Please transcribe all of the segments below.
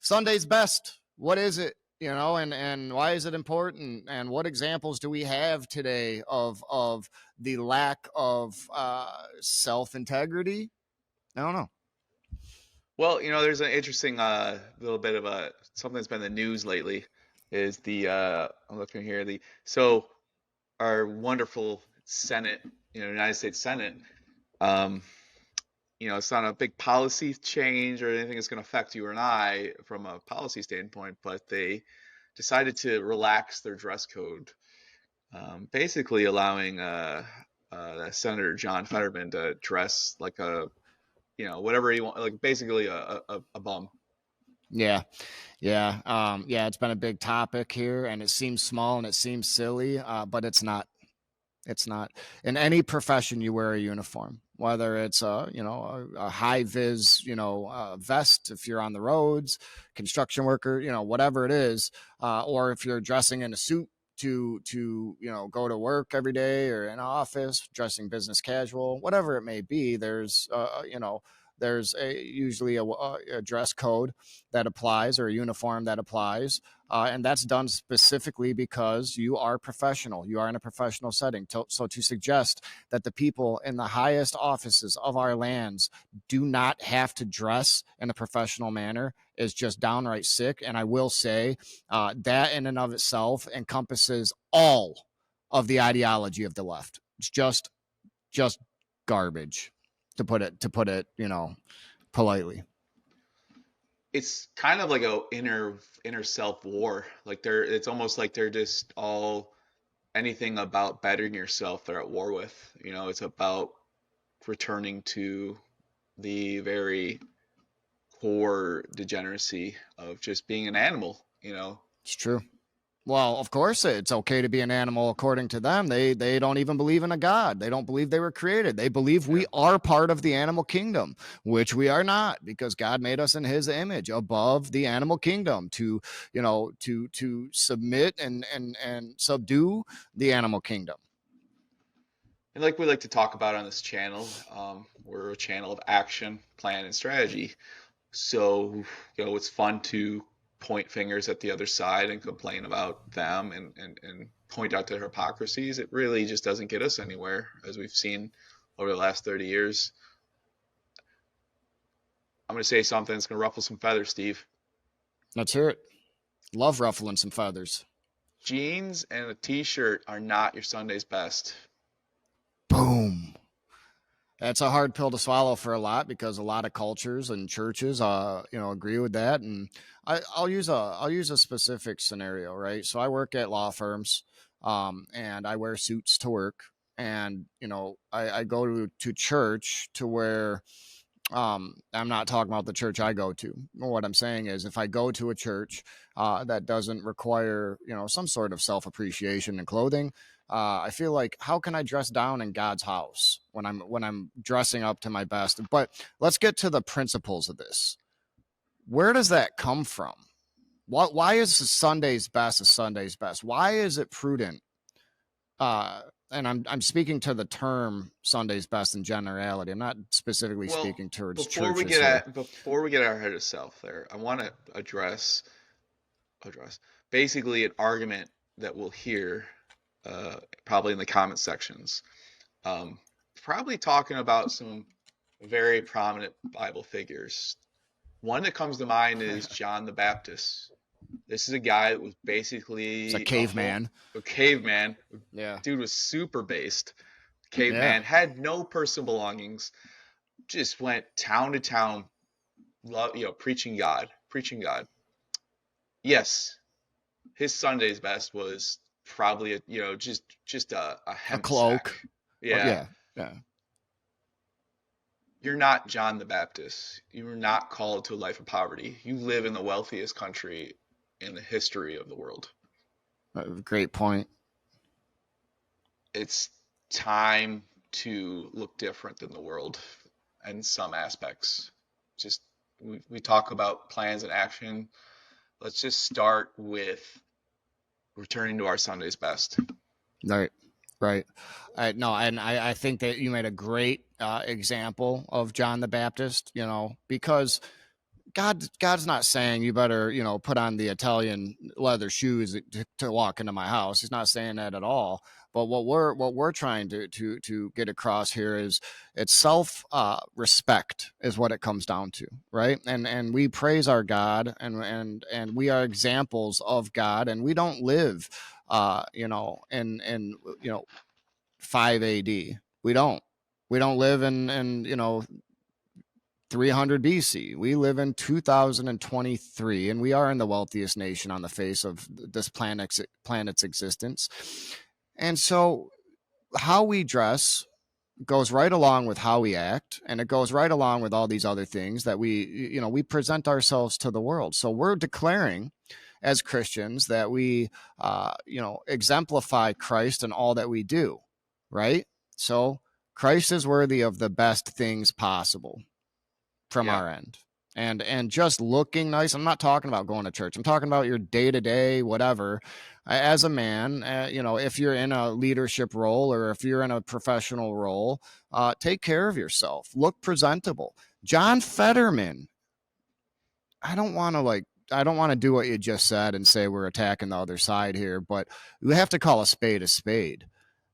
Sunday's best. What is it? And why is it important? And what examples do we have today of the lack of self integrity? I don't know. Well, there's an interesting little bit of a something that's been in the news lately is the I'm looking here so our wonderful Senate, United States Senate, um, it's not a big policy change or anything that's going to affect you or I from a policy standpoint, but they decided to relax their dress code, basically allowing Senator John Fetterman to dress like whatever he want, like basically a bum. Yeah. Yeah. Yeah. It's been a big topic here, and it seems small and it seems silly, but it's not. It's not. In any profession, you wear a uniform, whether it's a high vis vest if you're on the roads, construction worker, whatever it is, or if you're dressing in a suit to go to work every day, or in office dressing business casual, whatever it may be. There's usually a dress code that applies, or a uniform that applies, and that's done specifically because you are professional. You are in a professional setting. So to suggest that the people in the highest offices of our lands do not have to dress in a professional manner is just downright sick. And I will say that in and of itself encompasses all of the ideology of the left. It's just garbage, to put it politely. It's kind of like a inner self war. Like it's almost like they're just all anything about bettering yourself they're at war with. It's about returning to the very core degeneracy of just being an animal. It's true. Well, of course, it's okay to be an animal according to them. They don't even believe in a god. They don't believe they were created. They believe Yeah. we are part of the animal kingdom, which we are not, because God made us in His image, above the animal kingdom, to submit and subdue the animal kingdom. And like we like to talk about on this channel, we're a channel of action, plan, and strategy. So, it's fun to point fingers at the other side and complain about them and point out their hypocrisies. It really just doesn't get us anywhere, as we've seen over the last 30 years. I'm going to say something that's going to ruffle some feathers, Steve. Let's hear it. Love ruffling some feathers. Jeans and a t-shirt are not your Sunday's best. Boom. That's a hard pill to swallow for a lot, because a lot of cultures and churches, agree with that. And I'll use a specific scenario, right? So I work at law firms, and I wear suits to work, and I go to church to where, I'm not talking about the church I go to. What I'm saying is, if I go to a church that doesn't require, some sort of self appreciation and clothing, I feel like, how can I dress down in God's house when I'm dressing up to my best? But let's get to the principles of this. Where does that come from? Why is Sunday's best a Sunday's best? Why is it prudent? And I'm speaking to the term Sunday's best in generality. I'm not specifically Well, speaking towards before we churches get here. at before we get our head of self there, I want to address basically an argument that we'll hear probably in the comment sections. Um, Probably talking about some very prominent Bible figures. One that comes to mind is John the Baptist. This is a guy that was It's a basically caveman. a caveman. Yeah. Dude was super based. Yeah. Caveman, had no personal belongings, just went town to town, preaching God, preaching God. Yes, his Sunday's best was probably just a A hemp cloak. sack. Oh, Yeah, yeah. Yeah. you're not John the Baptist. You're not called to a life of poverty. You live in the wealthiest country in the history of the world. Great point. It's time to look different than the world in some aspects. Just we talk about plans and action. Let's just start with returning to our Sunday's best. Right. Right. No, and I think that you made a great example of John the Baptist, because God's not saying you better, put on the Italian leather shoes to walk into my house. He's not saying that at all. But what we're trying to get across here is it's self respect is what it comes down to, right? And we praise our God, and we are examples of God, and we don't live, in 5 AD. We don't. We don't live in 300 BC. We live in 2023, and we are in the wealthiest nation on the face of this planet's existence. And so, how we dress goes right along with how we act, and it goes right along with all these other things that we present ourselves to the world. So we're declaring as Christians that we exemplify Christ in all that we do, right? So Christ is worthy of the best things possible from Yeah. our end. And just looking nice. I'm not talking about going to church. I'm talking about your day-to-day whatever. As a man, if you're in a leadership role or if you're in a professional role, take care of yourself. Look presentable. John Fetterman. I don't want to do what you just said and say we're attacking the other side here, but we have to call a spade a spade.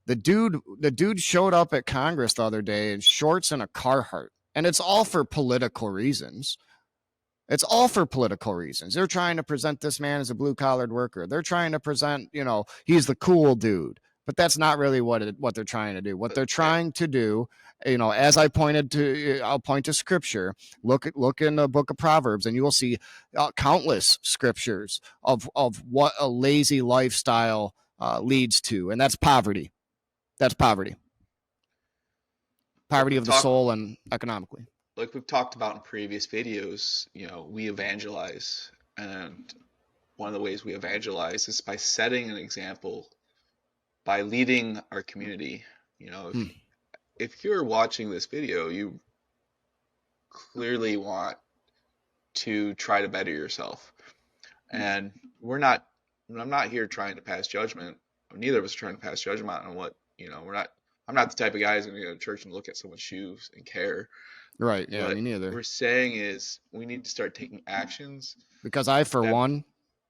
The dude showed up at Congress the other day in shorts and a Carhartt, and it's all for political reasons. It's all for political reasons. They're trying to present this man as a blue-collared worker. They're trying to present, he's the cool dude. But that's not really what they're trying to do. What they're trying to do, as I'll point to scripture. Look in the book of Proverbs, and you will see countless scriptures of what a lazy lifestyle leads to, and that's poverty. That's poverty. Poverty of the soul and economically. Like we've talked about in previous videos, we evangelize, and one of the ways we evangelize is by setting an example, by leading our community. If you're watching this video, you clearly want to try to better yourself. And I'm not here trying to pass judgment. Neither of us are trying to pass judgment on what, I'm not the type of guy who's going to go to church and look at someone's shoes and care. Right. Yeah, What me neither. we're saying is we need to start taking actions. Because I, for one,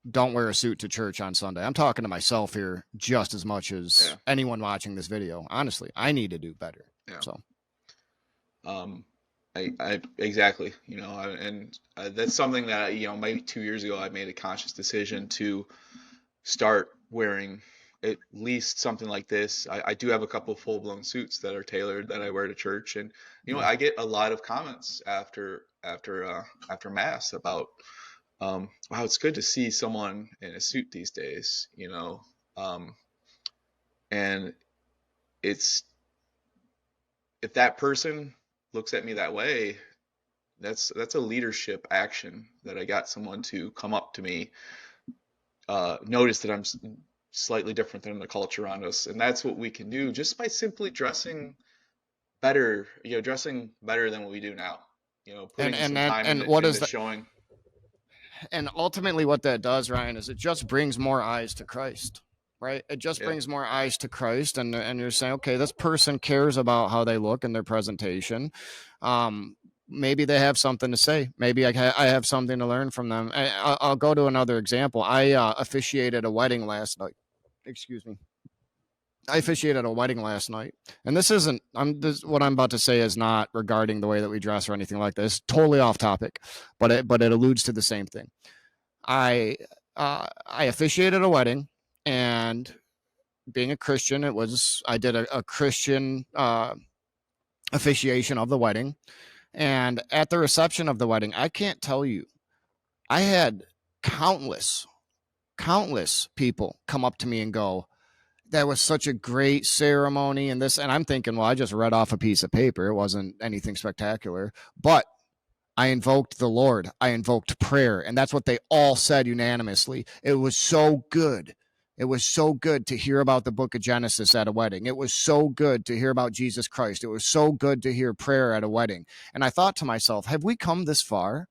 don't wear a suit to church on Sunday. I'm talking to myself here just as much as anyone watching this video. Honestly, I need to do better. Yeah. So, I exactly, and that's something that, maybe 2 years ago, I made a conscious decision to start wearing at least something like this. I do have a couple full-blown suits that are tailored that I wear to church, and I get a lot of comments after mass about, wow, it's good to see someone in a suit these days, and it's, if that person looks at me that way, that's a leadership action that I got someone to come up to me, notice that I'm slightly different than the culture around us, and that's what we can do just by simply dressing better, dressing better than what we do now, putting some time into showing. And ultimately what that does, Ryan, is it just brings more eyes to Christ, right? It just brings more eyes to Christ, and you're saying, okay, this person cares about how they look in their presentation. Maybe they have something to say. Maybe I have something to learn from them. I'll go to another example. I officiated a wedding last night. Excuse me. I officiated a wedding last night, and what I'm about to say is not regarding the way that we dress or anything like this. Totally off topic, but it alludes to the same thing. I officiated a wedding, and being a Christian, I did a Christian officiation of the wedding. And at the reception of the wedding, I can't tell you, I had countless people come up to me and go, that was such a great ceremony and this. And I'm thinking, well, I just read off a piece of paper. It wasn't anything spectacular, but I invoked the Lord. I invoked prayer. And that's what they all said unanimously. It was so good. It was so good to hear about the book of Genesis at a wedding. It was so good to hear about Jesus Christ. It was so good to hear prayer at a wedding. And I thought to myself, have we come this far?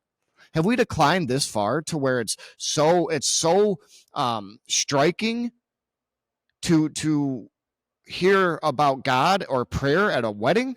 Have we declined this far to where it's so striking to hear about God or prayer at a wedding?